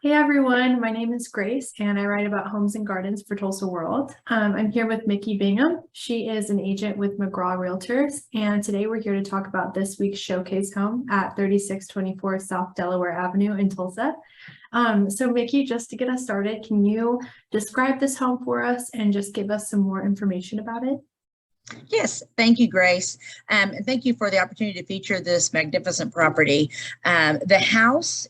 Hey everyone, my name is Grace and I write about homes and gardens for Tulsa World. I'm here with Mickey Bingham. She is an agent with McGraw Realtors, and today we're here to talk about this week's showcase home at 3624 South Delaware Avenue in Tulsa. So Mickey, just to get us started, can you describe this home for us and just give us some more information about it? Yes, thank you, Grace. And thank you for the opportunity to feature this magnificent property. The house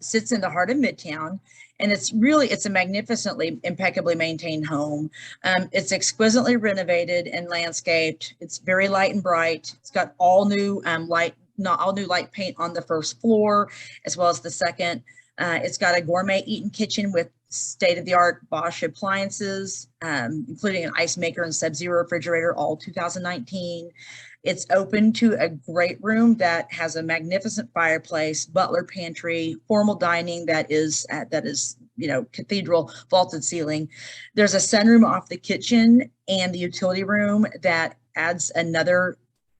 sits in the heart of Midtown, and it's a magnificently, impeccably maintained home. It's exquisitely renovated and landscaped. It's very light and bright. It's got all new not all new light paint on the first floor, as well as the second. It's got a gourmet eaten kitchen with state-of-the-art Bosch appliances, including an ice maker and sub-zero refrigerator, all 2019. It's open to a great room that has a magnificent fireplace, butler pantry, formal dining that is cathedral vaulted ceiling. There's a sunroom off the kitchen and the utility room that adds another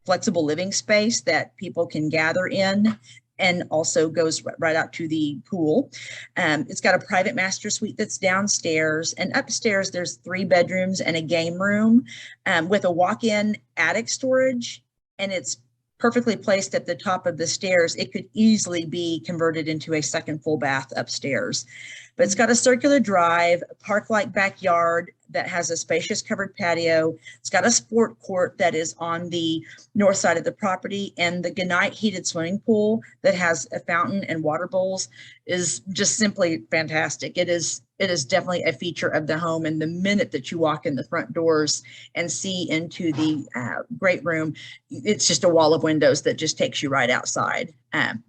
flexible living space that people can gather in, and also goes right out to the pool. It's got a private master suite that's downstairs, and upstairs there's 3 bedrooms and a game room with a walk-in attic storage, and it's perfectly placed at the top of the stairs. It could easily be converted into a second full bath upstairs. But it's got a circular drive, a park-like backyard that has a spacious covered patio. It's got a sport court that is on the north side of the property, and the Gunite heated swimming pool that has a fountain and water bowls is just simply fantastic. It is definitely a feature of the home, and the minute that you walk in the front doors and see into the great room, it's just a wall of windows that just takes you right outside.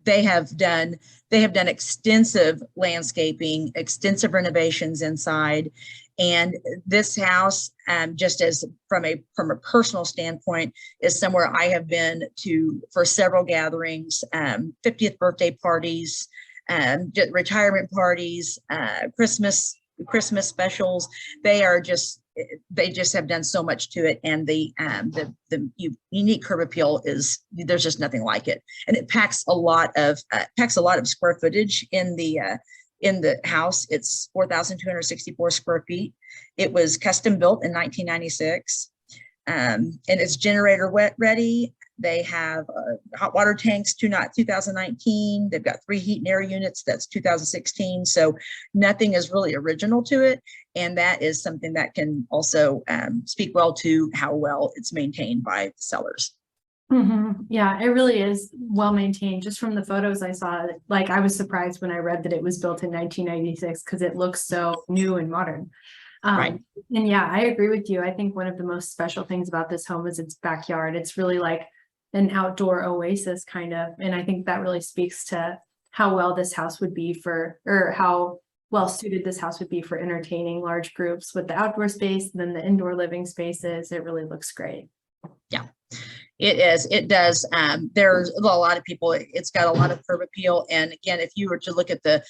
They have done extensive landscaping, extensive renovations inside. And this house, just as from a personal standpoint, is somewhere I have been to for several gatherings, 50th birthday parties, retirement parties, Christmas specials. They just have done so much to it, and the unique curb appeal there's just nothing like it, and it packs a lot of square footage in the house. It's 4,264 square feet. It was custom built in 1996, and it's generator wet ready. They have hot water tanks, 2019. They've got 3 heat and air units. That's 2016. So nothing is really original to it. And that is something that can also speak well to how well it's maintained by the sellers. Yeah, it really is well maintained. Just from the photos I saw, like I was surprised when I read that it was built in 1996 because it looks so new and modern. Right. And yeah, I agree with you. I think one of the most special things about this home is its backyard. It's really like an outdoor oasis kind of. And I think that really speaks to how well this house would be or how well suited this house would be for entertaining large groups with the outdoor space, and then the indoor living spaces. It really looks great. Yeah. It does. There's a lot of people, it's got a lot of curb appeal. And again, if you were to look at the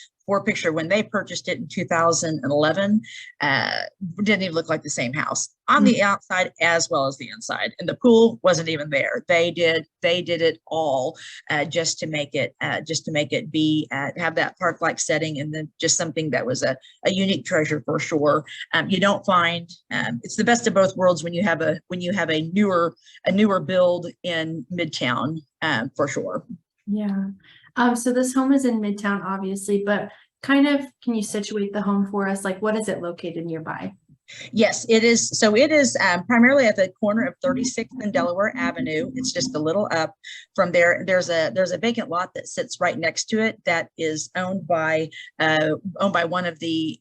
picture when they purchased it in 2011, didn't even look like the same house on the outside as well as the inside, and the pool wasn't even there. They did it all just to make it be have that park-like setting, and then just something that was a unique treasure for sure. You don't find it's the best of both worlds when you have a newer build in Midtown, for sure. Yeah. So this home is in Midtown, obviously, but kind of, can you situate the home for us? Like, what is it located nearby? Yes, it is. So it is primarily at the corner of 36th and Delaware Avenue. It's just a little up from there. There's a vacant lot that sits right next to it that is owned by one of the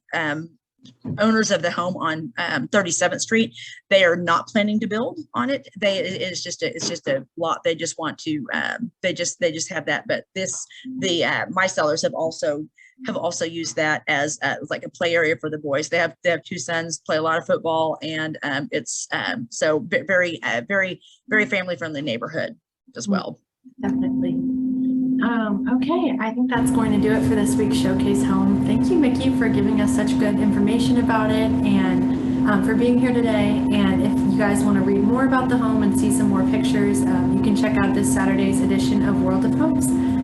owners of the home on 37th Street. They are not planning to build on it. It's just a lot. They just want to they just have that. But my sellers have also used that as like a play area for the boys. They have 2 sons, play a lot of football, and it's so very family friendly neighborhood as well. Definitely. Okay, I think that's going to do it for this week's Showcase Home. Thank you, Mickey, for giving us such good information about it, and for being here today. And if you guys want to read more about the home and see some more pictures, you can check out this Saturday's edition of World of Homes.